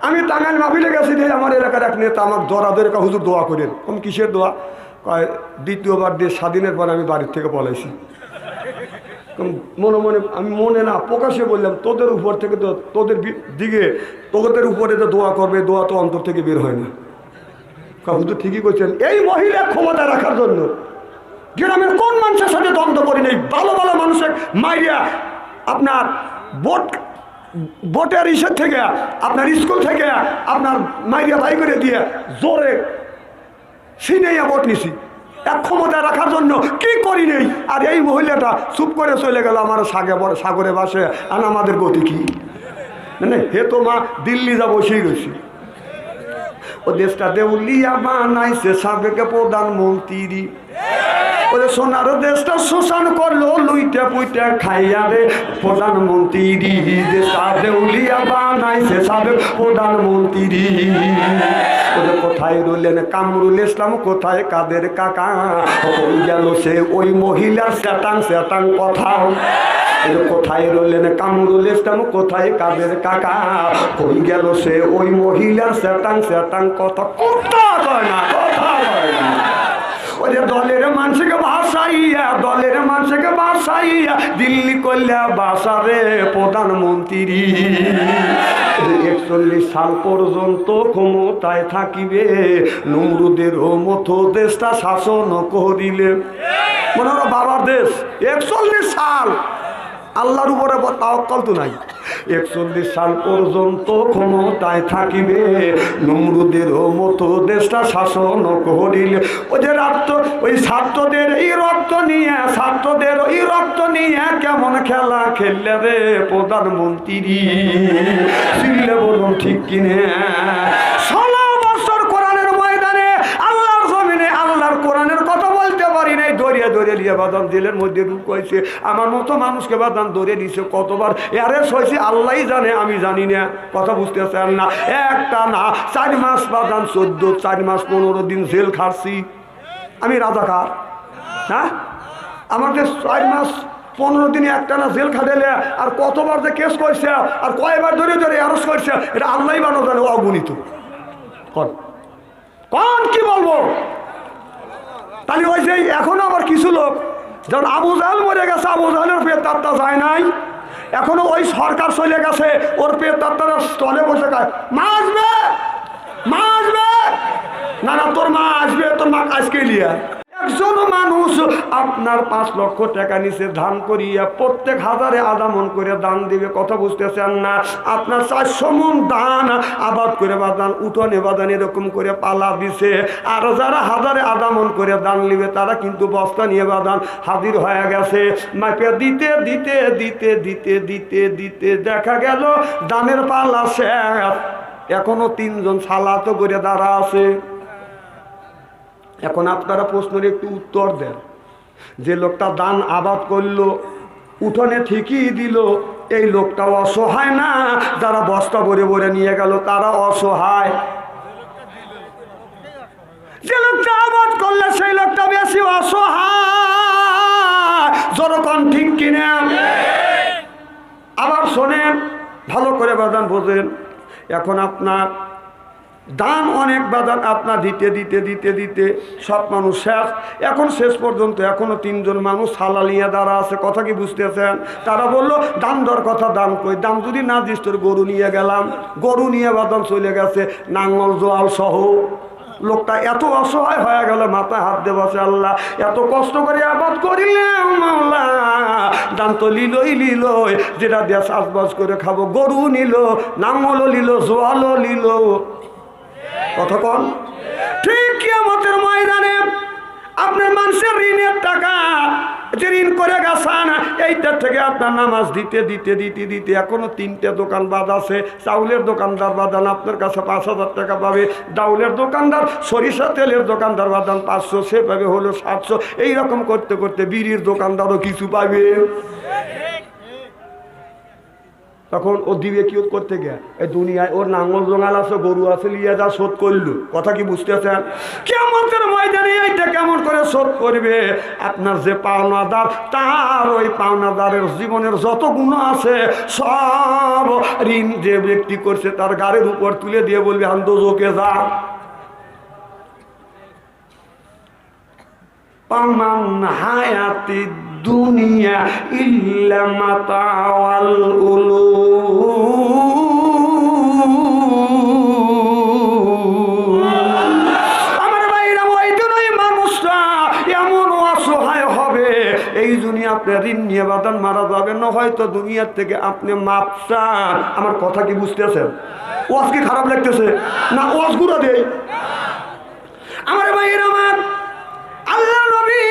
আমি টাঙ্গাইল মাহফিলে গেছি যে আমার এলাকার এক নেতা আমার দরাদের হুজুর দোয়া করেন। কোন কিসের দোয়া? কয় দ্বিতীয়বার দেশ স্বাধীনের পর আমি বাড়ির থেকে পলাইছি। মনে মনে আমি মনে না প্রকাশে বললাম, তোদের উপর থেকে তো তোদের দিকে তোদের উপরে তো দোয়া করবে, দোয়া তো অন্তর থেকে বের হয় না। হুজুর ঠিকই করছেন। এই মহিলা ক্ষমতা রাখার জন্য গ্রামের কোন মানুষের সাথে দ্বন্দ্ব করি নেই, ভালো ভালো মানুষের মাইরিয়া আপনার ভোটের ইসের থেকে আপনার স্কুল থেকে আপনার মাইরিয়া ভাই করে দিয়ে জোরে সিনেইয়া ভোট নিছি এক ক্ষমতা রাখার জন্য। কি করি নেই। আর এই মহিলাটা চুপ করে চলে গেল আমার সাগরে বাসে। আর আমাদের গতি কি? মানে হে তো মা দিল্লি যা বসেই রয়েছি। ও দেশটা দেউলিয়া বানাইছে সাবেক প্রধানমন্ত্রী। ওরে সোনার দেশটা শোষণ করলো লুইটা পুইটা খাইয়া রে প্রধানমন্ত্রী। দেশটা দেউলিয়া বানাইছে সাবেক প্রধানমন্ত্রী। ওরে কোথায় রইলেন কামরুল ইসলাম, কোথায় কাদের কাকা? ওই গেল সে ওই মহিলার স্যাটাং স্যাটাং কথা। কোথায় রইলেন কামরুল ইসলাম, কোথায় কাদের কাকা? কই গেল সে ওই মহিলার স্যাটাং স্যাটাং কথা। কথা কয় না, কথা কয় না। ওই যে দলের মানুষকে ভাসাইয়া, দলের মানুষকে ভাসাইয়া দিল্লি করলে বাসারে প্রধানমন্ত্রী। 41 সাল পর্যন্ত ক্ষমতায় থাকিবে নমরুদের মতো দেশটা শাসন করিলে। মনে হলো বাবার দেশ 41 সাল আল্লাহর উপরে তাওয়াক্কুল তো নাই। 41 সাল পর্যন্ত ক্ষমতায় থাকিবে নমরুদের মতো দেশটা শাসন করিলে। ওই যে ওই ছাত্রদের এই রক্ত নিয়ে, ছাত্রদের ওই রক্ত নিয়ে কেমন খেলা খেললে রে প্রধানমন্ত্রী। চিনলে বলুন ঠিক কিনে? 16 বছর কোরআনের ময়দানে আল্লাহর জমিনে আল্লাহর কোরআনের কথা বলতে পারি নাই। দরিয়া দরিয়া দিয়ে বাদাম জেলের মধ্যে ঢুকাইছে। আমার মতো মানুষকে বাদাম দরিয়ে দিছে কতবার অ্যারেস্ট হয়েছে আল্লাহ জানে, আমি জানি না। কথা বুঝতেছেন না? একটা না 4 মাস বাদাম 14 4 মাস 15 দিন জেল খাটছি আমি। রাজাকার? হ্যাঁ, আমাদের 4 মাস 15 দিনে একটা না জেল খাটেলে আর কতবার যে কেস করছে আর কয়বার ধরে ধরে অ্যারেস্ট করছে এটা আল্লাহ বানো জানে, অগণিত। কোন কি বলবো? তাহলে ওই যে এখনো আবার কিছু লোক যেমন আবু জাহেল মরে গেছে, আবু জাহেলের পেট তাত্তা যায় নাই, এখনো ওই সরকার চলে গেছে, ওর পেট তাত্তারা স্টলে বসে খায়। মা আসবে, মা আসবে না, না তোর মা আসবে, তোর মা আজকে লিয়া। একজন মানুষ আপনার 5 লক্ষ টাকা নিচে ধান করিয়া প্রত্যেক হাজারে আধা মন করে দান দিবে। কথা বুঝতেছেন না? আপনার 400 মন ধান আবাদ করে বাদান উঠোনে বাদান এরকম করে পালা দিছে। আর যারা হাজারে আধা মন করে দান নিবে তারা কিন্তু বস্তা নিয়ে বাদান হাজির হয়ে গেছে। মাপে দিতে দিতে দিতে দিতে দিতে দিতে দেখা গেল দানের পালা শেষ। এখনো 3 জন সালাতো করে দাঁড়া আছে। এখন আপনারা প্রশ্নের একটু উত্তর দেন। যে লোকটা দান আবাদ করলো উঠোনে ঠিকই দিল, এই লোকটা অসহায় না? যারা বস্তা ভরে ভরে নিয়ে গেল তারা অসহায়। যে লোকটা আবাদ করলে সেই লোকটা বেশি অসহায়। যখন ঠিক কিনে আবার শোনেন ভালো করে বাদান বোঝেন। এখন আপনার দান অনেক বাদান আপনার দিতে দিতে দিতে দিতে সব মানুষ শেষ। এখন শেষ পর্যন্ত এখনো 3 জন মানুষ সালা নিয়ে দাঁড়া আছে। কথা কি বুঝতেছেন? তারা বললো দান দর কথা, দান কই? দাম যদি না দিস তোর গরু নিয়ে গেলাম। গরু নিয়ে বাদান চলে গেছে নাঙ্গল জোয়াল সহ। লোকটা এত অসহায় হয়ে গেল, মাথায় হাত দিয়ে বসে আল্লাহ এত কষ্ট করে আবাদ করিলাম মাওলা, দান তো লিলই লিলই, যেটা দিয়ে চাষবাস করে খাবো। গরু নিল, নাঙ্গলও নিল, জোয়ালও নিল। কথা কন ঠিক? কিয়ামতের ময়দানে আপনার মানুষের ঋণের টাকা যে ঋণ করে গেছেন এইটার থেকে আপনার নামাজ দিতে দিতে দিতে দিতে এখনো 3টে দোকান বাদ আছে। চাউলের দোকানদার বাদান আপনার কাছে 5,000 টাকা পাবে। ডাউলের দোকানদার, সরিষা তেলের দোকানদার বাদান 500, সে পাবে হলো 700। এইরকম করতে করতে বিড়ির দোকানদারও কিছু পাবে। তখন ও দিবে কি করতে গিয়া এই দুনিয়ায় ওর নাঙ্গল জোঙাল আছে, গরু আছে, লিয়ে যা শোধ করলো। কথা কি বুঝতেছেন? কিয়ামতের ময়দানে এইটা কেমন করে শোধ করবে? আপনার যে পাওনাদার, তার ওই পাওনাদারের জীবনের যত গুণ আছে সব ঋণ যে ব্যক্তি করছে তার গাড়ির উপর তুলে দিয়ে বলবে আমি দোজখে যা। পামান হায়াতি দুনিয়া ইল্লা মাতাওয়াল উলুম। আমার ভাইরা, ওই দিনই মানুষরা এমন অসহায় হবে, এই দুনিয়া আপনি ঋণ নিয়ে বাদান মারা যাবে না, হয়তো দুনিয়ার থেকে আপনি মাপ চান। আমার কথা কি বুঝতেছেন? ওয়াজ কি খারাপ লাগতেছে না? ওয়াজ গুঁড়া দেয় আমার ভাইরা। আমার আল্লাহ নবী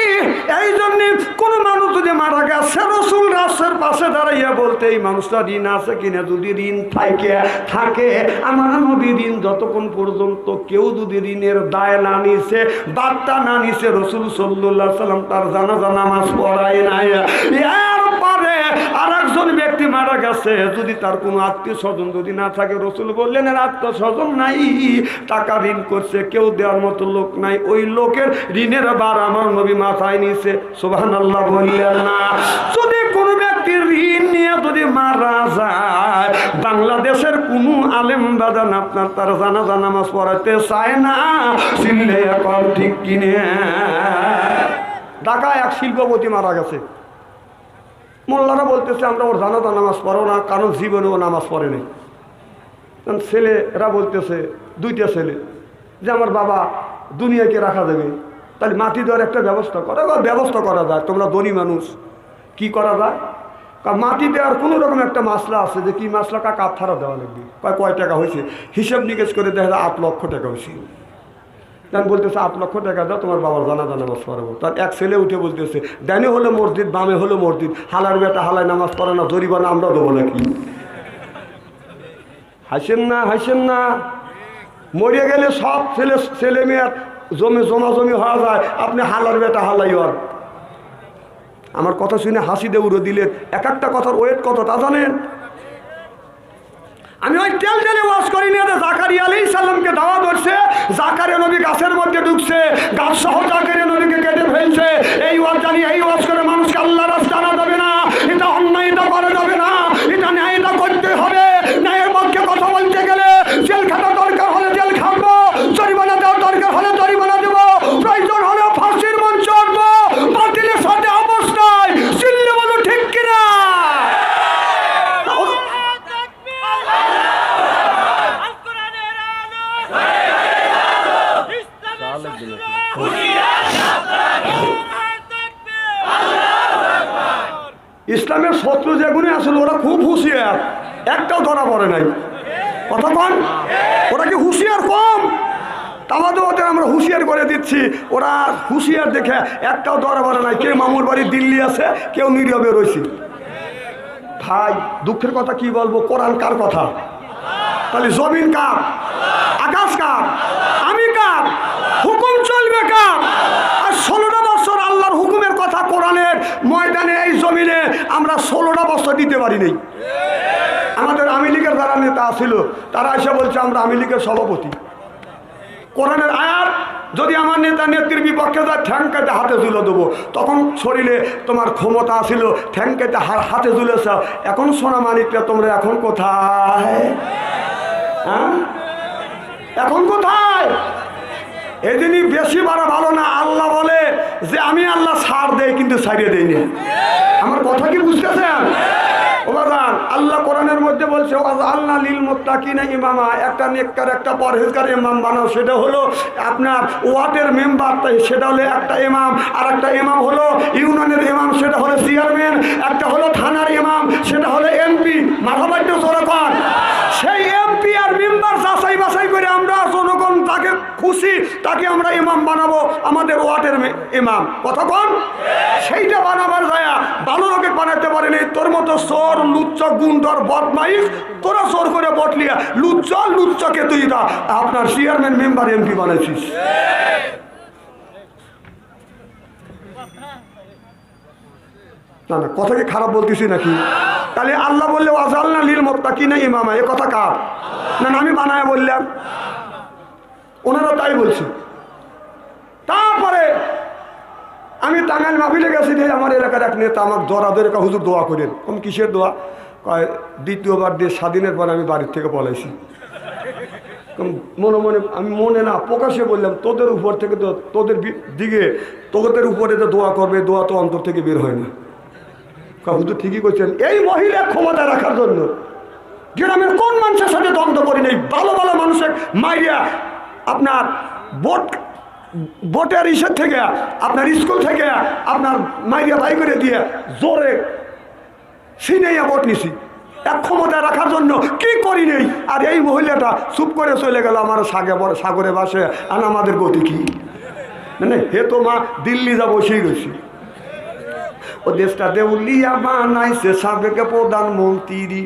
এই জন্য কোন মানুষ যদি মারা গেছে রাসূল রাস্তার পাশে দাঁড়াইয়া বলতে এই মানুষটা ঋণ আছে কিনা, যদি ঋণ থাকে আমার নবী ঋণ যতক্ষণ পর্যন্ত কেউ যদি ঋণের দায় না নিছে, বার্তা না নিছে, রাসূল সাল্লাল্লাহু আলাইহি সাল্লাম তার জানাজা নামাজ পড়ায় নাই। এরপরে আর একজন ব্যক্তি মারা গেছে, যদি তার কোনো আত্মীয় স্বজন যদি না থাকে, রাসূল বললেন এর আত্মীয় স্বজন নাই, টাকা ঋণ করছে, কেউ দেওয়ার মতো লোক নাই, ওই লোকের ঋণের বার আমার নবী মাথায় নিছে। সুবহানাল্লাহ বললেন না? যদি কোনো ব্যক্তির ঋণ নিয়ে যদি মারা যায়, বাংলাদেশের কোনো আলেম বাদান আপনার তার জানাজা নামাজ পড়াতে চায় না। চিনলে এখন ঠিক কিনে? ঢাকায় এক শিল্পপতি মারা গেছে, মোল্লারা বলতেছে আমরা ওর জানাজা নামাজ পড়ো না, কারণ জীবনেও নামাজ পড়ে নেই। ছেলেরা বলতেছে, দুইটা ছেলে, যে আমার বাবা দুনিয়াকে রাখা দেবে, তাহলে মাটি দেওয়ার একটা ব্যবস্থা করা। ব্যবস্থা করা যায়, তোমরা ধনী মানুষ, কি করা যায়? মাটি দেওয়ার কোনো রকম একটা মাসলা আছে, যে কি মাসলা কাপ ছাড়া দেওয়া লাগবে। কয় টাকা হয়েছে? হিসেব নিকেশ করে দেখা যায় 8 লক্ষ টাকা হয়েছে। তাই বলতেছে 8 লক্ষ টাকা দাও, তোমার বাবার জানাজা নামাজ পড়াবো। তার এক ছেলে উঠে বলতেছে, ডানে হলো মসজিদ, বামে হলো মসজিদ, হালার বেটা হালায় নামাজ পড়ে না, জরিমানা আমরা দেবো নাকি? হাসেন না, হাসেন না। মরে গেলে সব ছেলে মেয়ের জমি হওয়া যায়, আপনি হালার বেটা হালাই হন। আমার কথা শুনে হাসি দিয়ে উড়ো দিলেন। এক একটা কথার ওয়েট কত তা জানেন? আমি ওই তেলে ওয়াজ করি না, জাকারিয়া আলাইহিস সালামকে দাওয়াত করছে, জাকারিয়া নবী গাছের মধ্যে ঢুকছে, গাছ সহ জাকারিয়া নবীকে কেটে ফেলছে। এই ওয়াজ জানি, এই ওয়াজ করে মানুষকে আল্লাহর রাস্তা আনা যাবে না, এটা অন্যায়, এটা করা যাবে না, এটা ন্যায়, এটা করতে হবে। ন্যায়ের পক্ষে কথা বলতে গেলে জেল খাটা দরকার হলে জেল খাটবো, জরিমানা দেওয়ার দরকার হলে জরিমানা দেবো, প্রয়োজন হলে ফাঁসির মঞ্চে উঠবো, বাতিলের সাথে অবস্থায়। চিল্লে বলো ঠিক কিনা? ইসলামের শত্রু যেগুলো আসলে ওরা খুব হুঁশিয়ার, একটাও ধরা পড়ে নাই। কতক্ষণ? ওরা কি হুঁশিয়ার কম? তামাদের ওদের আমরা হুঁশিয়ার করে দিচ্ছি, ওরা হুঁশিয়ার দেখে একটাও ধরা পড়ে নাই। কেউ মামুর বাড়ি দিল্লি আছে, কেউ নীরবে রয়েছে। ভাই দুঃখের কথা কি বলবো, কোরআন কার কথা? তাহলে জমিন কার? আকাশ কার? আমি কার? হুকুম চলবে কার? আর 16টা বছর আল্লাহর হুকুমের কথা কোরআনের ময়দানে এই জমিনে আমরা 16টা বছর দিতে পারি নাই। আমাদের আওয়ামী লীগের যারা নেতা ছিল তারা এসে বলছে আমরা আওয়ামী লীগের সভাপতি। কোরআনের আয়াত যদি আমার নেতা নেত্রীর বিপক্ষে যায়, ঠ্যাং কেটে হাতে তুলে দেবো। তখন শরীরে তোমার ক্ষমতা ছিল, ঠ্যাং কেটে হাতে তুলেছ। এখন সোনা মানিকরা তোমরা এখন কোথায়? হ্যাঁ, এখন কোথায়? এদিনই বেশি বাড়া ভালো না। আল্লাহ বলে যে আমি আল্লাহ ছাড় দেই, কিন্তু ছাড়িয়ে দেই না। আমার কথা কি বুঝতেছেন? আল্লাহ কোরআনের মধ্যে বলছে আল্লাহ লিল মুত্তাকিনা ইমামা, একটা নেককার একটা পরহেজগার ইমাম বানাও। সেটা হলো আপনার ওয়ার্ডের মেম্বার, সেটা হলো একটা ইমাম। আর একটা ইমাম হলো ইউনিয়নের ইমাম, সেটা হলো চেয়ারম্যান। একটা হলো থানার ইমাম, সেটা হলো এমপি। মাথাবাড়িতে জনগণ সেই এমপি আর মেম্বার যাচাই বাছাই করে আমরা জনগণ তাকে খুশি তাকে আমরা ইমাম বানাবো, আমাদের ওয়ার্ডের ইমাম। কতক্ষণ? সেইটা বানাবার যায় ভালো লোকে বানাতে পারেনি। তোর মতো চোর লুচ্চা গুন্ডর বদমাইশ, তোরা চোর করে বটলিয়া লুচ্চাকে তুই আপনার চেয়ারম্যান মেম্বার এমপি বানাইছিস। না না, কথা কি খারাপ বলতেছি নাকি? তাহলে আল্লাহ বললে ওয়াজালনা লিল মুত্তাকিনা ইমামা, এ কথা কার? না না, আমি বানায় বললাম, ওনারা তাই বলছে। তারপরে আমি টাঙ্গাইল মাহফিলে গেছি, যে আমার এলাকার এক নেতা আমার দরাদের হুজুর দোয়া করেন। আমি কিসের দোয়া? কয় দ্বিতীয়বার দেশ স্বাধীনের পর আমি বাড়ির থেকে পলাইছি। মনে মনে আমি মনে না প্রকাশে বললাম, তোদের উপর থেকে তো তোদের দিকে তোদের উপরে তো দোয়া করবে, দোয়া তো অন্তর থেকে বের হয় না। হুজুর ঠিকই করছেন। এই মহিলা ক্ষমতা রাখার জন্য গ্রামের কোন মানুষের সাথে দ্বন্দ্ব করি নেই, ভালো ভালো মানুষের মাইরিয়া আপনার ভোটের ইসের থেকে, আপনার স্কুল থেকে আপনার মাইরিয়া ভাই করে দিয়ে জোরে সিনেইয়া ভোট নিছি, এক ক্ষমতা রাখার জন্য কি করি নেই। আর এই মহিলাটা চুপ করে চলে গেল আমার সাগরে বাসে। আর আমাদের গতি কি? মানে হে তো মা দিল্লি যা বসেই রয়েছি। ও দেশটা দেউলিয়া বানাইছে সাবেক প্রধানমন্ত্রী,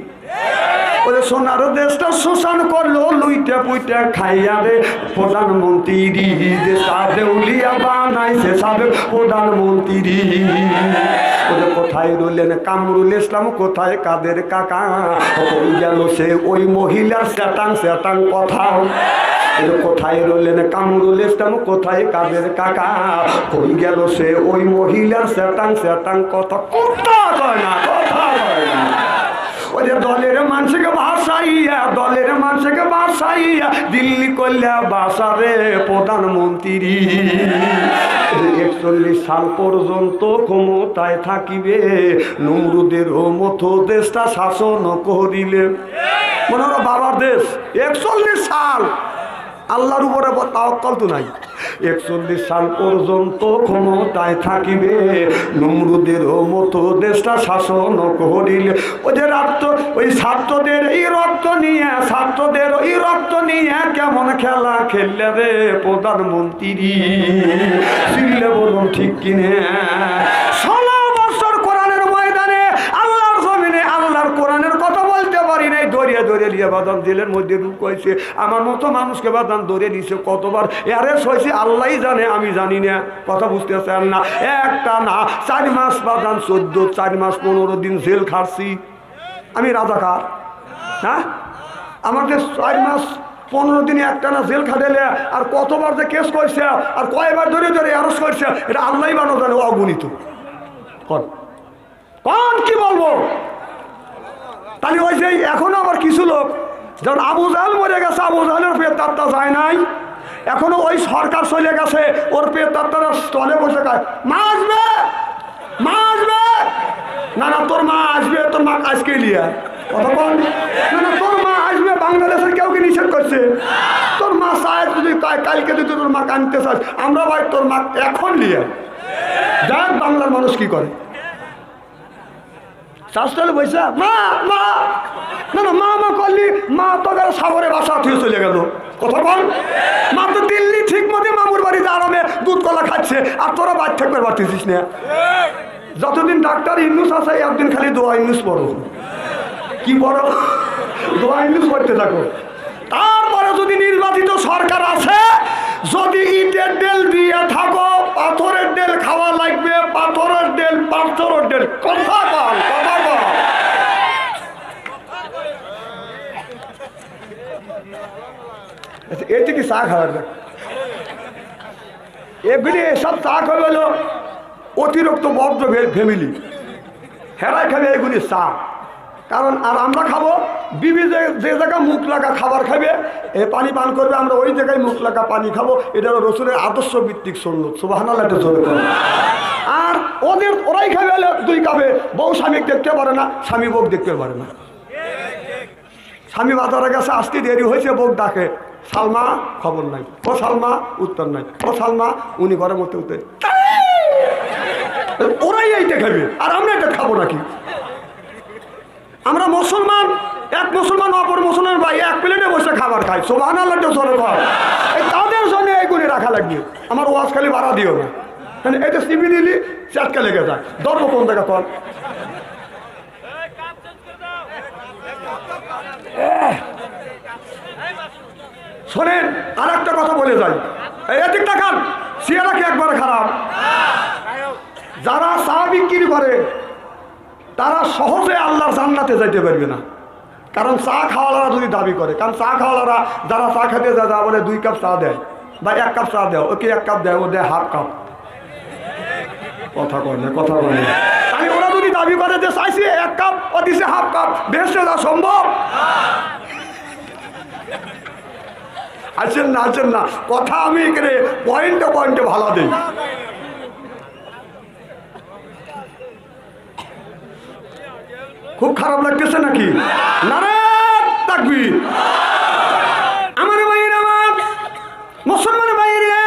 ওরে সোনার দেশটা শোষণ করলো লুইটা পুইটা খাইয়া রে প্রধানমন্ত্রী। দেশটা দেউলিয়া বানাইছে সাবেক প্রধানমন্ত্রী। ওরে কোথায় রইলেন কামরুল ইসলাম, কোথায় কাদের কাকা? ওই গেল সে ওই মহিলার স্যাটাং স্যাটাং কথা। কোথায় রইলেন কামরুল ইসলাম, কোথায় কাদের কাকা? কই গেল সে ওই মহিলার স্যাটাং স্যাটাং কথা। কথা কয় না, কথা কয় না। ওই যে দলের মানুষকে ভাসাইয়া, দলের মানুষকে ভাসাইয়া দিল্লি করলে বাসারে প্রধানমন্ত্রী। 41 সাল পর্যন্ত ক্ষমতায় থাকিবে, নমরুদের মতো দেশটা শাসন করিলে। মনে হলো বাবার দেশ। 41 সাল আল্লাহর উপরে তাওয়াক্কুল তো নাই। 41 সাল পর্যন্ত ক্ষমতায় থাকিবে, নমরুদের মতো দেশটা শাসন করিলে। ওই যে ওই ছাত্রদের এই রক্ত নিয়ে, ছাত্রদের ওই রক্ত নিয়ে কেমন খেলা খেললে রে প্রধানমন্ত্রী। চিনলে বলুন ঠিক কিনে? 16 বছর কোরআনের ময়দানে আল্লাহর জমিনে আল্লাহর কোরআনের কথা বলতে পারি নাই। দরিয়া দরিয়া লিয়ে বাদাম জেলের মধ্যে ঢুকাইছে। আমার মতো মানুষকে বাদাম দরিয়ে দিছে কতবার, অ্যারেস্ট হয়েছে আল্লাহই জানে, আমি জানি না। কথা বুঝতে চান না? একটা না 4 মাস বাদাম 14, 4 মাস 15 দিন জেল খাটছি আমি। রাজাকার? হ্যাঁ, আমাদের 4 মাস 15 দিনে একটা না জেল খাটেলে, আর কতবার যে কেস করছে, আর কয়বার ধরে ধরে অ্যারেস্ট করছে, এটা আল্লাহই বানো জানে, অগণিত। কোন কি বলবো? তাহলে ওই যে এখনো আবার কিছু লোক, যেমন আবু জাহেল মরে গেছে, আবু জাহেলের পেতাত্তা যায় নাই, এখনো ওই সরকার চলে গেছে, ওর পেতাত্তারা স্টলে বসে খায়। মা আসবে, মা আসবে। না না, তোর মা আসবে, তোর মা আজকে লিয়া কথা বল। না না, তোর মা আসবে, বাংলাদেশের কেউ কি নিষেধ করছে? তোর মা চায় যদি কালকে যদি তোর মা আনতে চাস, আমরা ভাই তোর মা এখন লিয়া যাক। বাংলার মানুষ কি করে? শাস্ত্রে বৈশা মা মা, না না, মা মা করলি, মা তো গেল সাগরে বাসা থেকে চলে গেল। কথা বল। মা তো দিল্লি ঠিক মতো মামুর বাড়িতে আরামে দুধ কলা খাচ্ছে, আর তোরা বাড়ি থাকতে পারতেছিস না। যতদিন ডাক্তার ইউনুস আছে, একদিন খালি দোয়া ইউনুস পড়ো। কি পড়ো? দোয়া ইউনুস পড়তে থাকো। তারপরে যদি নির্বাচিত সরকার আছে, যদি ইটের ডেল দিয়ে থাকো, পাথরের ডেল খাওয়া লাগবে, পাথরের ডেল, পাথরের ডেল। কথা বল, কথা বল। এতে কি চা খাওয়ার? এগুলি এসব চা খাওয়া হলো অতিরিক্ত বদ্ধ ফ্যামিলি, হেরাই খাবে এগুলি চা। কারণ আর আমরা খাবো বিবি যে জায়গায় মুখ লাগা খাবার খাবে, এ পানি পান করবে, আমরা ওই জায়গায় মুখ লাগা পানি খাবো। এটা হলো রসুলের আদর্শ ভিত্তিক সুন্নাত। সুবহানাল্লাহ জোরে বলেন। আর ওরাই খাবে হলে 2 কাপে, বউ স্বামী দেখতে পারে না, স্বামী বউ দেখতে পারে না। স্বামী বাজারে গেছে, আসতে দেরি হয়েছে, বউ ডাকে, সালমা, খবর নাই। ও সালমা, উত্তর নাই। ও সালমা, উনি ঘরের মধ্যে উঠে। ওরাই এইটা খাবে, আর আমরা এটা খাবো নাকি? আমরা মুসলমান, এক মুসলমান অপর মুসলমান ভাই এক প্লেটে বসে খাবার খাই। সুবহানাল্লাহ জোরে বল। তাদের জন্য এইগুলি রাখা লাগবে। আমার ওয়াজ খালি বাড়া দিও না, এটা সিবি দিলি চাটকা লেগে যায়। ধর্ম কোন জায়গা কর? শোনেন, আর একটা কথা বলে যাই, এদিক দেখান, চেহারা কি একবারে খারাপ? যারা চা বিক্রি করে তারা সহজে আল্লাহর জান্নাতে যাইতে পারবে না। কারণ চা খাওয়ালারা যদি দাবি করে, কারণ চা খাওয়ালারা যারা চা খেতে যায় যা বলে 2 কাপ চা দেয় বা 1 কাপ চা দেয়, ওকে 1 কাপ দেয়, ও দেয় ½ কাপ। কথা কয় না, কথা কয় না। আমি ওরা যদি দাবি করে যে চাইছি 1 কাপ, ও দিছে ½ কাপ, বেহেশতে যাওয়া সম্ভব? আছেন না, আছেন না, কথা আমি এখানে পয়েন্টে পয়েন্টে ভালো দিই। খুব খারাপ লাগতেছে নাকি? নারায়ে তাকবীর। আমার ভাইয়ের, আমার মুসলমান ভাইয়েরা,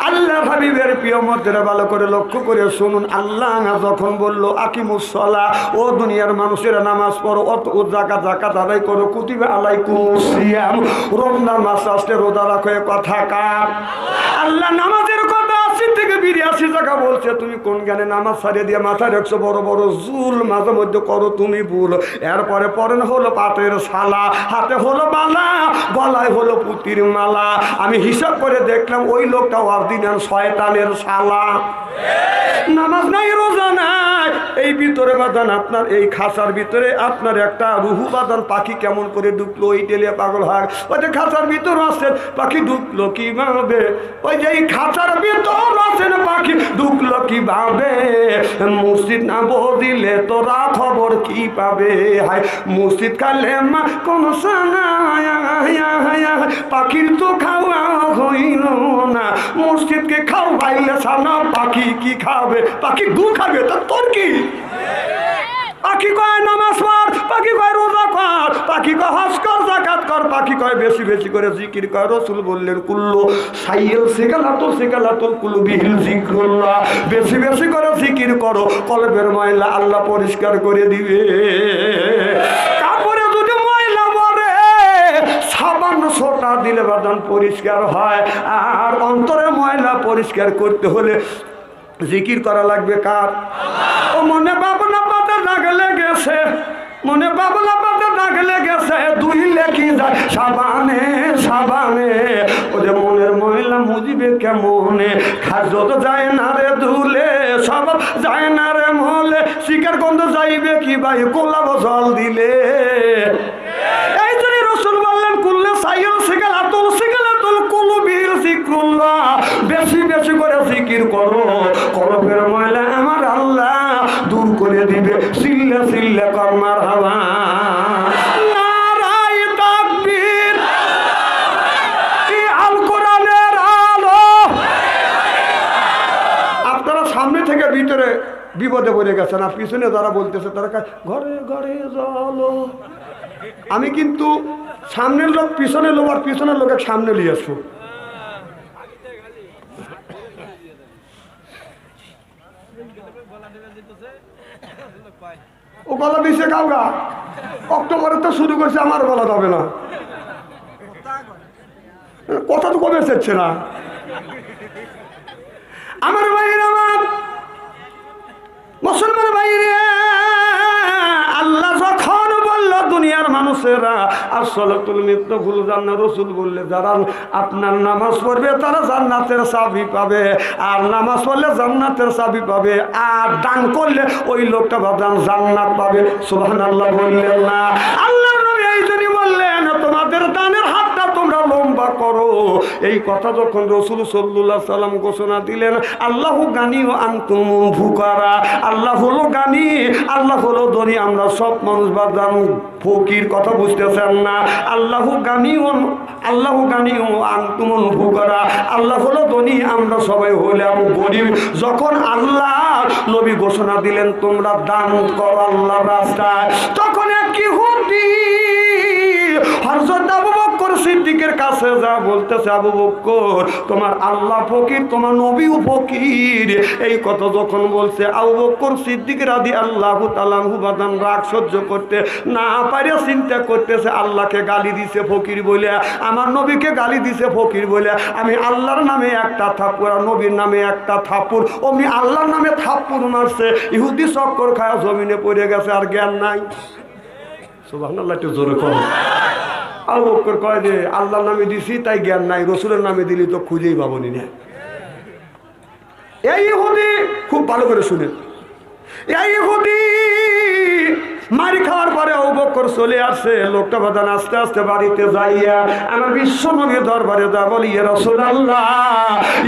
আল্লাহ হাবিবের প্রিয় মধ্যে ভালো করে লক্ষ্য করে শুনুন। আল্লাহ যখন বললো আকিমুস সালাহ, ও দুনিয়ার মানুষেরা নামাজ পড়ো, ও যাকাত আদায় করো, কুতিবা আলাইকুমুস সিয়াম, রমজান মাস আসলে রোজা রাখো, কথা কার? আল্লাহ নামাজের কথা 80 থেকে 82 জায়গা বলছে। তুমি কোন জ্ঞানে নামাজ ছাড়িয়ে দিয়ে মাথায় রাখছো বড় বড় জুল, মাঝে মধ্যে করো তুমি ভুল। এরপরে পরেন হলো পাতের শালা, হাতে হলো মালা, গলায় হলো পুতির মালা। আমি হিসাব করে দেখলাম ওই লোকটা অরিজিনাল শয়তানের শালা। নামাজ নাই, রোজা নাই, এই ভিতরে বাদান আপনার এই খাঁচার ভিতরে আপনার একটা রুহু বাদান, পাখি কেমন করে ঢুকলো ওই টেলিয়া পাগল হয়। ওই যে খাঁচার ভিতর আছেন, পাখি ঢুকলো কিভাবে? ওই যে এই খাঁচার ভিতর আছেন, পাখি ঢুকলো কিভাবে? মসজিদ না বদিলে তোরা খবর কি পাবে? হায় মসজিদ কালেমা কোন পাখির তো খাওয়া হইল না, মসজিদকে খাওয়াইলে সানা পাখি কি খাবে? পাখি গু খাবে, তা তোর কি? পাখি কয় নামাজ পড়, পাখি কয় রোজা কর, পাখি কয় হজ কর, যাকাত কর, পাখি কয় বেশি বেশি করে জিকির কর। রাসূল বললেন কুল্লু সাইয়্যিল সিকালাতুল কুলুবিহিল যিকরুল্লাহ, বেশি বেশি করে জিকির করো, কলবের ময়লা আল্লাহ পরিষ্কার করে দিবে। কাপড়ে যদি ময়লা পড়ে সাবান সোটা দিলে বাদান পরিষ্কার হয়। আর অন্তরে ময়লা পরিষ্কার করতে হলে জিকির করা লাগবে কার? ও মনে বাবনা পাতা দাগ লেগেছে, মনে বাবলা পাতা দাগ লেগেছে, ধুইলে কি যায় সাবানে সাবানে। ও যে মনের ময়লা মুজিবে কেমনে, খাজত যায় না রে ধুলে, সব যায় না রে মলে, শিকার গন্ধ যাইবে কি ভাই কোলাব জল দিলে। এই জন্য রাসূল বললেন কুল্লে সাইয়্যিল সিকালাতুল কুলুবিহিল যিকরুল্লাহ, বেশি বেশি করে জিকির করো, কলবের ময়লা আমার আল্লাহ দূর করে দিবে। সিল্লা সিল্লা কর মারহাবা, নারায়ে তাকবীর, কি আল কোরআনের আলো। আপনারা সামনে থেকে ভিতরে বিপদে পড়ে গেছেন, আর পিছনে যারা বলতেছে তারা ঘরে ঘরে চলো। আমি কিন্তু সামনের লোক পিছনের লোক, আর পিছনের লোকের সামনে নিয়ে আসবো। ও গলা দিচ্ছে কাউরা, অক্টোবরে তো শুরু করছে, আমার গলা যাবে না, কথা তো কমে যাচ্ছে না। আমার ভাইয়ের, আমার মুসলমান ভাইরে, আল্লাহ যখন বলল দুনিয়ার মানুষেরা আসসালাতুল মিফতাহুল জান্নাহ, রাসূল বললে যারা আপনার নামাজ পড়বে তারা জান্নাতের চাবি পাবে, আর নামাজ পড়লে জান্নাতের চাবি পাবে, আর দান করলে ওই লোকটা বাদান জান্নাত পাবে। সুবহানাল্লাহ বললেন না? আল্লাহর নবী এই জন্য বললেন তোমাদের দানের হাতটা তোমরা লম্বা করো। এই কথা যখন রাসূল সাল্লাল্লাহু আলাইহি সাল্লাম ঘোষণা দিলেন, আল্লাহু গানি ও আনতুম ফুকারা, আল্লাহ হলো গানি, আল্লাহ হলো ধনী, আমরা সব মানুষ বাদান ফকির, কথা বুঝতেছেন না? আল্লাহু গানি ও আনতুম ফুকারা, আল্লাহ হলো ধনী, আমরা সবাই হলাম গরিব। যখন আল্লাহ নবী ঘোষণা দিলেন তোমরা দান করো আল্লাহর রাস্তায়, তখন এক ইহুদি হযরত আবু বকর সিদ্দিকের কাছে যা বলতেছে, আবু বকর তোমার আল্লাহ ফকির, তোমার নবীও ফকির। এই কথা যখন বলছে, আবু বকর সিদ্দিক রাদিয়াল্লাহু তাআলা আনহু বাদান রাগ সহ্য করতে না পারে চিন্তা করতেছে, আল্লাহকে গালি দিছে ফকির বলে, আমার নবীকে গালি দিছে ফকির বলে, আমি আল্লাহর নামে একটা থাপ্পড় আর নবীর নামে একটা থাপ্পড়, অমনি আল্লাহর নামে থাপ্পড় মারছে, ইহুদি চক্কর খায়া জমিনে পড়ে গেছে, আর জ্ঞান নাই। সুবহানাল্লাহ, একটু জোরে কর। আবু বকর কয় যে আল্লাহর নামে দিছি তাই জ্ঞান নাই, রসুলের নামে দিলি তো খুঁজেই পাবনি না। এই ইহুদি খুব ভালো করে শুনেন, এই ইহুদি মারি খাওয়ার পরে আবু বকর চলে আসে। লোকটা বাদান আস্তে আস্তে বাড়িতে যাইয়া আমার বিশ্ব নবীর দরবারে যা বলি, ইয়া রাসূলুল্লাহ,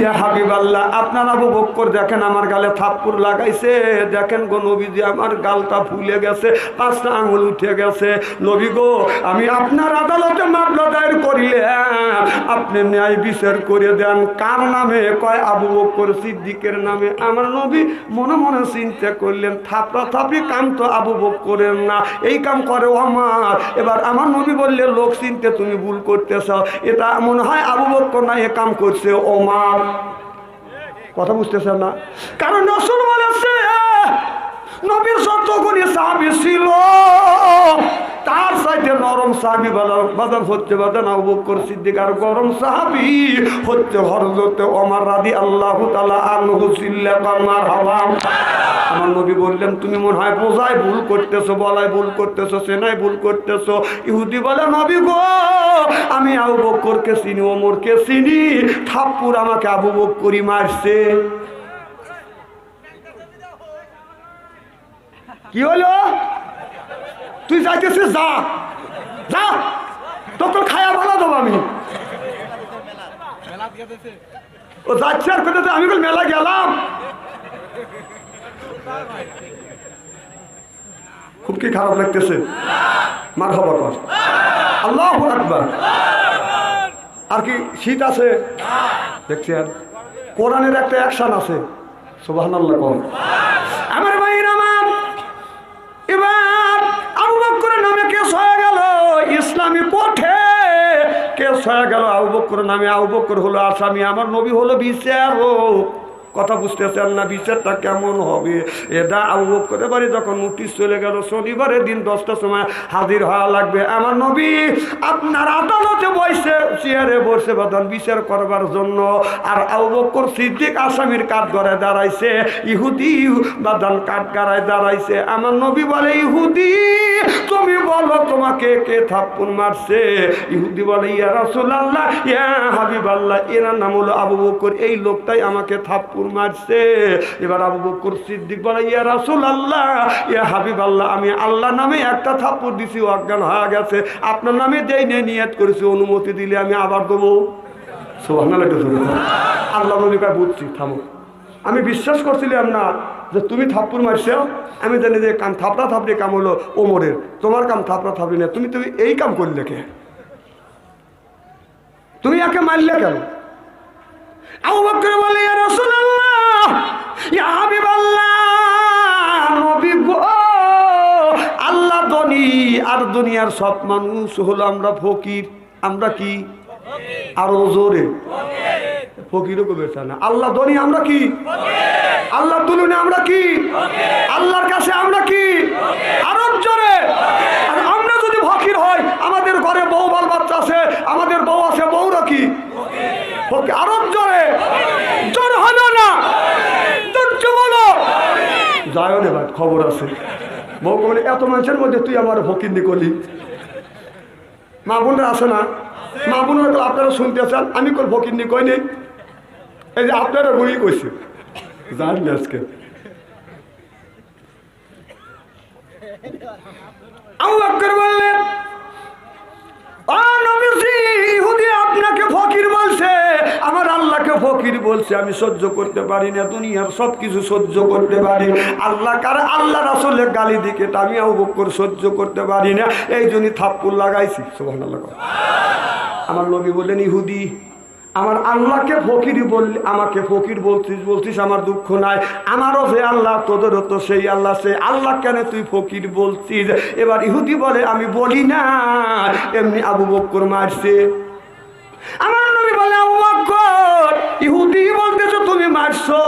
ইয়া হাবিবাল্লাহ, আপনার আবু বকর দেখেন আমার গালে থাপ্পড় লাগাইছে, দেখেন গো নবীজি আমার গালটা ফুলে গেছে, 5টা আঙুল উঠে গেছে। নবী গো, আমি আপনার আদালতে মামলা দায়ের করিলে আপনি ন্যায় বিচার করে দেন। কার নামে? কয় আবু বকর সিদ্দিকের নামে। আমার নবী মনে মনে চিন্তা করলেন, থাপড়া থাপড়ি কাম তো আবু বকরের না, এই কাম করে আমার। এবার আমার নবী বললে, লোক চিনতে তুমি ভুল করতেছ, এটা মনে হয় আবু বকর না, এ কাম করছে ওমর। কথা বুঝতেছেন না? কারণ রাসূল বলেছে নবীর যতগুলি সাহাবী ছিল তার চাইতে নরম সাহাবী বাজার হচ্ছে বাজান আবু বকর সিদ্দিক, আর গরম সাহাবী হচ্ছে হযরত ওমর রাদিয়াল্লাহু তাআলা আনহু। সিল্লাকান মারহাবা। আমার নবী বললেন, তুমি মনে হয় বোঝায় ভুল করতেছো, বলায় ভুল করতেছো, সেনায় ভুল করতেছো। ইহুদি বলে, নবী গো, আমি আবু বকরকে চিনি, ওমরকে চিনি, থাপ্পড় আমাকে আবু বকরই মারছে। কি হলো? তুই যাইতেছিস, যা যা, তখন খায়া ভালো দেবো আমি। ও যাচ্ছে আর কোথায়? আমি বল মেলা গেলাম। খুব কি খারাপ লাগতেছে? মারহাবা কর, আল্লাহু আকবার। আর কি শীত আছে দেখছেন? কোরআনের একটা অ্যাকশন আছে, সুবহানাল্লাহ কর। আমার ভাইরা আমার, এবার আবু বকরের নামে কেস হয়ে গেল ইসলামী পথে, কেস হয়ে গেল আবু বকরের নামে। আবু বকর হলো আসামি, আমার নবী হলো বিচারক। কথা বুঝতেছেন না? বিচারটা কেমন হবে? এটা আবু বকরের বাড়ি যখন নোটিশ চলে গেল, শনিবারের দিন 10টার সময় হাজির হওয়া লাগবে। আমার নবী আপনার আদালতে বসে, চেয়ারে বসে বাদান বিচার করবার জন্য। আর আবু বকর সিদ্দিক আসামির কাঠ গড়ায় দাঁড়াইছে, ইহুদি বাদান কাঠ গড়ায় দাঁড়াইছে। আমার নবী বলে, ইহুদি তুমি বলো তোমাকে কে থাপ্পড় মারছে? ইহুদি বলে, ইয়া রাসূলুল্লাহ, ইয়া হাবিবাল্লাহ, এনার নাম হলো আবু বকর, এই লোকটাই আমাকে থাপ্পড় মারছে। এবার আবু বকর সিদ্দিক বলে, ইয়া রাসূলুল্লাহ, ইয়া হাবিবাল্লাহ, আমি আল্লাহ নামে একটা থাপ্পড় দিছি, অজ্ঞান হয়ে গেছে, আপনার নামে দেই নে নিয়ত করেছি, অনুমতি দিলে আমি আবার দেবো। সুবহানাল্লাহ। আল্লাহ নবী কয়, বুঝছি, থামো। আমি বিশ্বাস করছিলাম না যে তুমি থাপ্পড় মারছো, আমি জানি যে কাম থাপড়া থাপড়ি কাম হলো ওমরের, তোমার কাম থাপড়া থাপড়ি না। তুমি এই কাম করলে কে? তুমি একে মারলে কেন? আবু বকর বলে, ইয়া রাসূলুল্লাহ, ইয়া হাবিবাল্লাহ, নবী গো, আল্লাহ ধনী আর দুনিয়ার সব মানুষ হলো আমরা ফকির। আমরা কি? আরো জোরে, ফকিরও বেচা না। আল্লাহ ধনী, আমরা কি? আল্লাহ তুলনে আমরা কি? আল্লাহর কাছে আমরা কি? আরো জোরে। আর আমরা যদি ফকির হয়, আমাদের ঘরে বউ বাল বাচ্চা আছে, আমাদের বউ আছে, বউরা কি? আরো জোরে, জোর হলো না, বলো যায় রে ভাই, খবর আছে। বউ বলে, এত মানুষের মধ্যে তুই আমার ফকিরনি করলি। মা বোনরা আছে না? মা বোনরা তো আপনারা শুনতে চান, আমি কোন ফকিরনি কই নেই, এই যে আপনারা বলি কইছে, জানলে আজকে আবু বকর বললেন, ও নবীজি, ইহুদি আপনাকে ফকির বলছে, আমার আল্লাহকে ফকির বলছে, আমি সহ্য করতে পারি না, দুনিয়ার সব কিছু সহ্য করতে পারি, আল্লাহ কার আল্লাহ রাসূলের গালি দিকে আমি আবু বকর সহ্য করতে পারি না, এই জন্যই থাপ্পড় লাগাইছি। সুবহানাল্লাহ। আমার নবী বললেন, ইহুদি আমার আল্লাহকে ফকির বললি, আমাকে ফকির বলছিস আমার দুঃখ নাই, আমারও যে আল্লাহ, তোদেরও তো সেই আল্লাহ, সেই আল্লাহ কেন তুই ফকির বলছিস? এবার ইহুদি বলে, আমি বলি না, এমনি আবু বকর মারছে। আমার নবী বলে, আবু বকর, ইহুদি বলতেছো তুমি মারছো,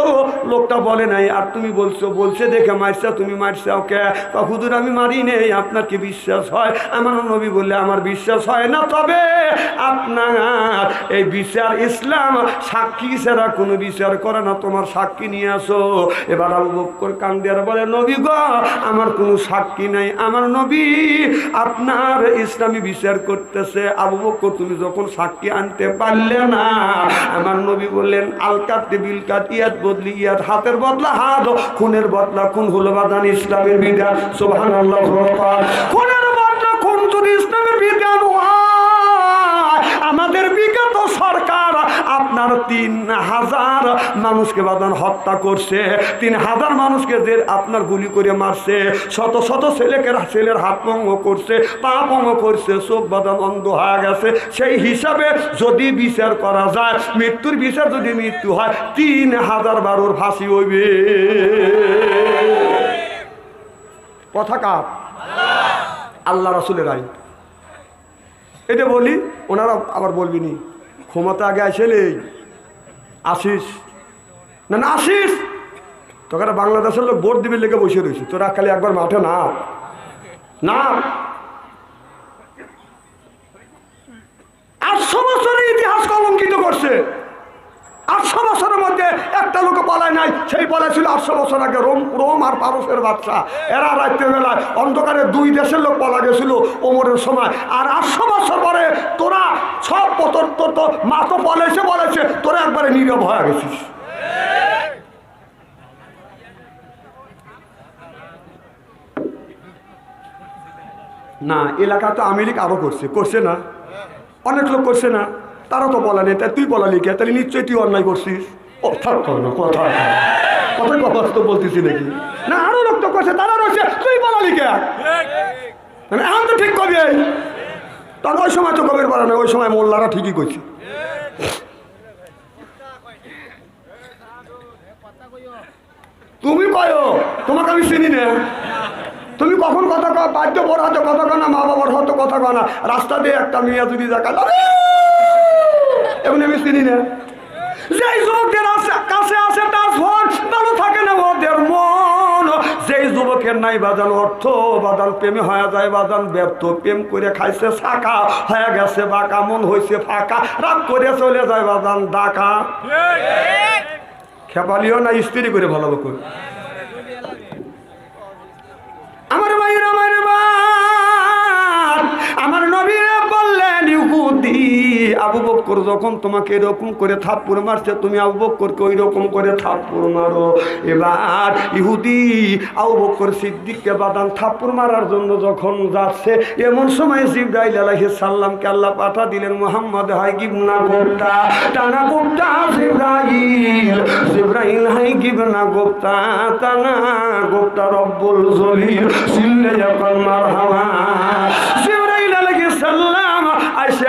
লোকটা বলে নাই, আর তুমি বলছো, বলছে দেখে মারছো, তুমি মারছো ওকে। হুজুর আমি মারি নেই, আপনার কি বিশ্বাস হয়? আমার নবী বললে, আমার বিশ্বাস হয় না, তবে আপনার এই বিচার ইসলাম সাক্ষী ছাড়া কোনো বিচার করে না, তোমার সাক্ষী নিয়ে আসো। এবার আবু বকর কান্দে আর বলে, নবী গো, আমার কোনো সাক্ষী নাই, আমার নবী আপনার ইসলামী বিচার করতেছে। আবু বকর, তুমি যখন সাক্ষী আনতে পারলে না, আমার নবী বললেন, আল কাত বিল কাত, ইয়াদ বদলি ইয়াদ, হাতের বদলা হাত, খুনের বদলা খুন হলো বাদান ইসলামের বিধান। সুবহানাল্লাহ। খুনের বদলা খুন যদি ইসলামের বিধান হয়, আমাদের বিগত সরকার আপনার 3000 মানুষকে বাদান হত্যা করছে, 3000 মানুষকে যে আপনার গুলি করে মারছে, শত শত ছেলের হাত ভঙ্গ করছে, পা ভঙ্গ করছে, চোখ বাদান অন্ধ হয়ে গেছে। সেই হিসাবে যদি বিচার করা যায়, মৃত্যুর বিচার যদি মৃত্যু হয়, 3000 বারোর ফাঁসি হইবে। কথা কার? আল্লাহ রাসূলের আইন। এটা বলি, ওনারা আবার বলবিনি ক্ষমতা আগে আসলে আসিস না না আসিস, তোকে বাংলাদেশের লোক ভোট দিবে লেগে বসে রয়েছে, তোরা খালি একবার মাঠে না না। 800 বছরের ইতিহাস কলঙ্কিত করছে। 800 বছরের মধ্যে একটা লোক পালায় নাই, সেই পালায় ছিল 800 বছর আগে রোম আর পারস্যের বাদশা। এরা রাত্রেবেলায় অন্ধকারে 2 দেশের লোক পালা গেছিল ওমরের সময়। আর 800 বছর পরে তোরা সব তো মা তো বলেছে তোরা একবারে নীরব হয়ে গেছিস। না, এলাকা তো আওয়ামী লীগ আরো করছে না, অনেক লোক করছে না, তারা তো বলা নেই। তাই তুই বলালি কে? তাহলে নিশ্চয়ই তুই অন্যায় করছিস। ও থাক না, কথাই কথা তো বলতেছি নাকি? না, আরো লোক তো করছে, তারা রয়েছে, তুই বলালি কে? মানে এখন তো ঠিক করবি। তখন ওই সময় তো কবির বলা না, ওই সময় মোল্লারা ঠিকই করছে। তুমি কয়ো, তোমাকে আমি চিনি না। তুমি কখন কথা কও? বাদ্য বড় হাতে কথা কও না, মা বাবার হয়তো কথা কও না। রাস্তা দিয়ে একটা মেয়ে যদি দেখা এমনি আমি চিনি না। যেই যুবকদের কাছে আসে তার ফোন ভালো থাকে না ওদের মন। যেই যুবকের নাই বাজান অর্থ, বাদান প্রেমে হয়ে যায় বাদান ব্যর্থ, প্রেম করে খাইছে শাখা, হয়ে গেছে বাঁকা, মন হয়েছে ফাঁকা, রাগ করে চলে যায় বাদান ডাকা। খেপালিও না, স্ত্রী করে ভালো বকুন। আমার ভাইয়ের আমার নবী বললেন, ইহুদি আবু বকর যখন তোমাকে এরকম করে থাপ্পড় মারছে, তুমি আবু বকরকে ওই রকম করে থাপ্পড় মারো। এবার ইহুদি আবু বকর সিদ্দিককে বাদান থাপ্পড় মারার জন্য যখন যাচ্ছে, এমন সময় জিবরাইল আলাইহিস সালামকে আল্লাহ পাঠা দিলেন, মুহাম্মদ হাই গিবনা গোপ্তা টানা গোপ্তা জিবরাইল হাই গিবনা গোপ্তা টানা গোপ্তা রব্বুল জলিল সিল্লে যখন মারহাবা। জিবরাইল আলাইহিস সালাম আইসে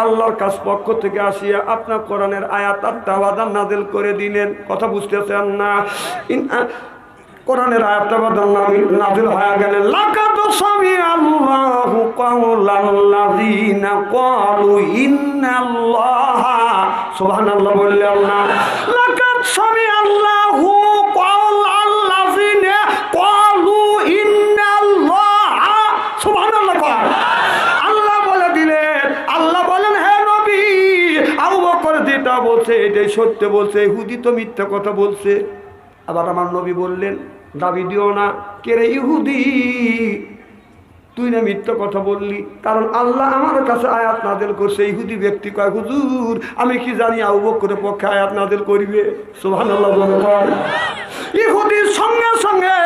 আল্লাহর কাছ পক্ষ থেকে আসিয়া আপনার কোরআনের আয়াত তাওয়াদান নাযিল করে দিলেন। কথা বুঝতেছেন না? কোরআনের আয়াতটা নাযিল হয়ে গেলেন, লাকাদ সামিআল্লাহু কাওলাল্লাযিনা ক্বালু ইন্নাল্লাহা, সুবহানাল্লাহ বললেন না? লাকাদ সামিআল্লাহু কাওলাল্লাযিনা ক্বালু ইন্নাল্লাহা, সুবহানাল্লাহ। আল্লাহ বলে দিলেন, আল্লাহ বলেন, হে নবী আবু বকর যেটা বলছে এটাই সত্য বলছে, ইহুদি তো মিথ্যা কথা বলছে। আবার আমার নবী বললেন, দাবি দিও না, কে রে ইহুদি তুই না মিথ্যা কথা বললি, কারণ আল্লাহ আমার কাছে আয়াত নাযিল করছে। ইহুদি ব্যক্তি কয়, হুজুর আমি কি জানি আবু বকরের পক্ষে আয়াত নাযিল করিবে। সুবহানাল্লাহ বলেন। ইহুদির সঙ্গে সঙ্গে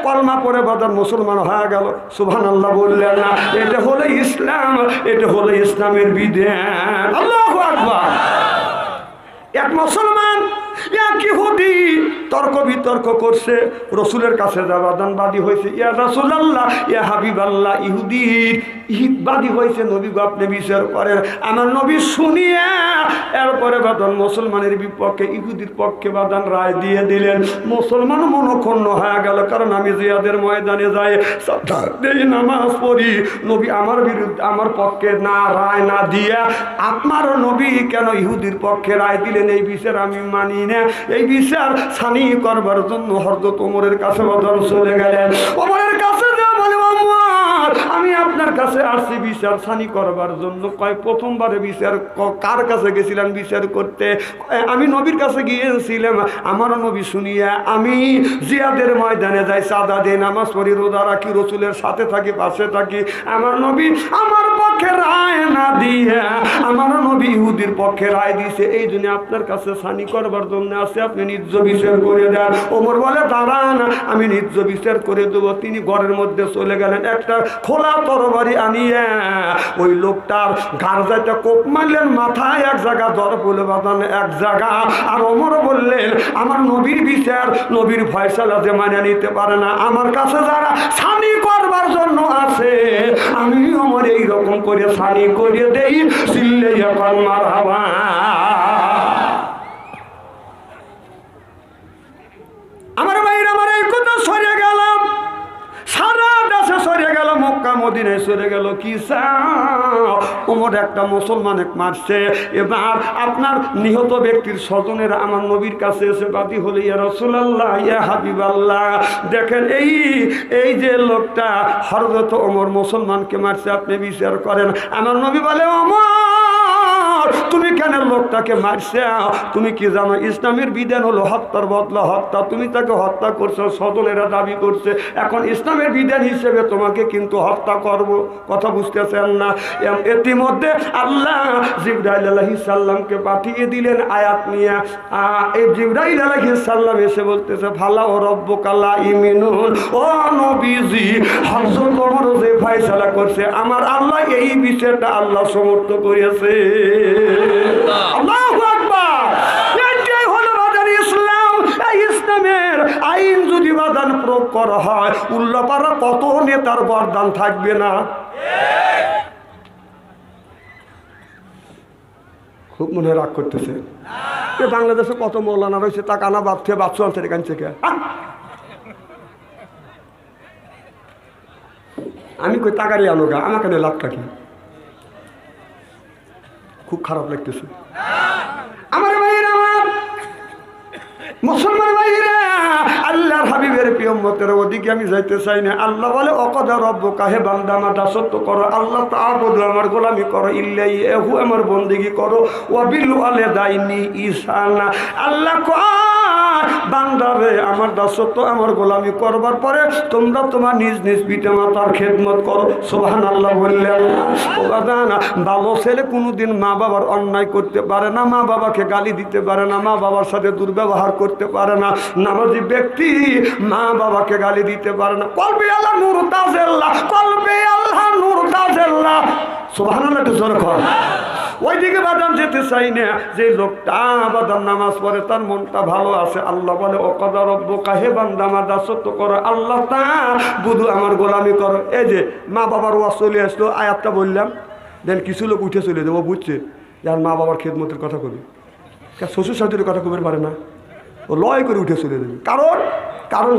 কলমা পড়ে বাদান মুসলমান হয়ে গেল। সুবহানাল্লাহ বললেন না? এটা হলো ইসলাম, এটা হলো ইসলামের বিধান। আল্লাহু আকবার। এক মুসলমান এক ইহুদি তর্ক বিতর্ক করছে, রসুলের কাছে যাবাদান বাদী হয়েছে, ইয়া রাসূলুল্লাহ ইয়া হাবিবাল্লাহ, ইহুদি বাদী হয়েছে, নবী গো আপনি বিচার করেন। আমার নবী শুনিয়া এরপরে বাদান মুসলমানের বিপক্ষে ইহুদির পক্ষে বাদান রায় দিয়ে দিলেন। মুসলমান মনক্ষুণ্ণ হয়ে গেল, কারণ আমি জিহাদের ময়দানে যাই এই নামাজ পড়ি, নবী আমার বিরুদ্ধে আমার পক্ষে না রায় না দিয়া আপনার নবী কেন ইহুদির পক্ষে রায় দিলেন, এই বিচার আমি মানি না। এই বিচার ছানি করবার জন্য হযরত ওমরের কাছে বাদান চলে গেলেন। ওমরের কাছে যা বলে, ওমর আমি আপনার কাছে আসছি বিচার ছানি করবার জন্য। কয় প্রথমবারে বিচার কার কাছে গেছিলেন বিচার করতে? আমি নবীর কাছে গিয়েছিলাম, আমার নবী শুনিয়া আমি জিহাদের ময়দানে যাই, সাদা দিই, নামাজ পড়ি, রোজা রাখি, রসুলের সাথে থাকি, পাশে থাকি। আমার নবী আমার পক্ষে রায় না দিয়া আমার নবী ইহুদির নবীজির পক্ষে রায় দিছে, এই জন্য আপনার কাছে সানি করবার জন্য আছে, আপনি নিজ বিচার করে দেন। ওমর বলে দাঁড়ান, আমি নিজ বিচার করে দেবো। তিনি ঘরের মধ্যে চলে গেলেন, একটা খোলা তরবারি আনিয়ে ওই লোকটার গার্জাটা কোপ মারলেন, মাথায় এক জায়গা দর বলে বাঁধান এক জায়গা। আর ওমর বললেন, আমার নবীর বিচার, নবীর ফয়সালা যে মানে নিতে পারে না, আমার কাছে যারা সানি করবার জন্য আছে, আমি ওমর এইরকম করে সানি করে দেই, চিল্লে এখন মারহাবা। আমার ভাইরা, আমার এই কথা সরে গেলাম, সারা দেশে সরে গেল, মক্কা মদিনায় সরে গেল। কি ওমর একটা মুসলমান মারছে। এবার আপনার নিহত ব্যক্তির স্বজনেরা আমার নবীর কাছে এসে বাদী হলে, ইয়া রাসূলুল্লাহ, ইয়া হাবিবাল্লাহ, দেখেন এই যে লোকটা হযরত ওমর মুসলমানকে মারছে, আপনি বিচার করেন। আমার নবী বলে, ওমর, তুমি কেন লোকটাকে মারছে? তুমি কি জানো ইসলামের বিধান হলো হত্যার বদলা হত্যা। তুমি তাকে হত্যা করছো, স্বজনেরা দাবি করছে, এখন ইসলামের বিধান হিসেবে তোমাকে কিন্তু হত্যা করব। কথা বুঝতেছেন না? ইতিমধ্যে আল্লাহ জিবরাইল আলাইহিস সালামকে পাঠিয়ে দিলেন আয়াত নিয়ে। এই জিবরাইল আলাইহিস সালাম এসে বলতেছে, ভালা ও রব্বুকা লা ইমিনুন, ও নবীজি, হযরত ওমর যে ফয়সালা করছে, আমার আল্লাহ এই বিষয়টা আল্লাহ সমর্থ করেছে। আল্লাহু আকবার। এটাই হলো বাদান ইসলাম। এই ইসলামের আইন যদি বাদান প্রয়োগ করা হয়, উল্লাপাড়া কত নেতার বরদান থাকবে না? খুব মনে রাগ করতেছে। বাংলাদেশে কত মৌলানা রয়েছে, তা কানা বাচ্চা বাচ্চা আনছে এখান থেকে। আমি কই টাকারি আনো গা, আমার কেন লাভটা কি? খুব খারাপ লাগতেছে আমার ভাইয়েরা, আমার মুসলমান ভাইয়েরা। আল্লাহর হাবিবের প্রিয় উম্মতের ওদিকে আমি যাইতে চাই না। আল্লাহ বলে, অকদা রব্বুকা, হে বান্দা আমার দাসত্ব করো, আল্লাহ তাআবুদু, আমার গোলামি করো, ইল্লাহু, আমার বন্দেগী করো, ওয়া বিল ওয়ালিদাইনি ইহসানা। আল্লাহ কয়, বান্দারে আমার দাসত্ব, আমার গোলামি করবার পরে তোমরা তোমার নিজ নিজ পিতা মাতার খেদমত করো। সুবহানাল্লাহ বললেন। ভালো ছেলে কোনোদিন মা বাবার অন্যায় করতে পারে না, মা বাবাকে গালি দিতে পারে না, মা বাবার সাথে দুর্ব্যবহার করতে পারে না। নামাজি ব্যক্তি মা বাবাকে গালি দিতে পারে না। কলবে আল্লাহ নূর তাজেল্লাহ, কলবে আল্লাহ নূর তাজেল্লাহ। সুবহানাল্লাহ, একটু জোরে কর। ওইদিকে বাদাম যেতে চাই না। যে লোকটা বাদাম নামাজ পড়ে, তার মনটা ভালো আছে। আল্লাহ বলে, ও কদা রব্বুকা, হে বান্দা আমার দাসত্ব করো, আল্লাহ তাআবুদু, আমার গোলামি করো। এই যে মা বাবার ওয়াজ চলে আসলো, আয়াতটা বললাম, দেন কিছু লোক উঠে চলে যাবো, বুঝছে যার মা বাবার খেদমতের কথা কবি, শ্বশুর শাশুড়ির কথা কবির পারে না, ও লয় করে উঠে চলে যাবে। কারণ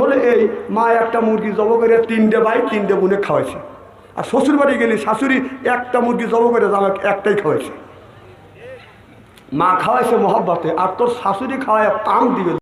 হলো এই মা একটা মুরগি জব করে 3টে ভাই 3টে বোনে খাওয়াইছে, আর শ্বশুর বাড়ি গেলে শাশুড়ি একটা মুরগি জব করে আমাকে একটাই খাওয়াইছে। মা খাওয়াইছে মহব্বতে, আর তোর শাশুড়ি খাওয়ায় পাম দিবে।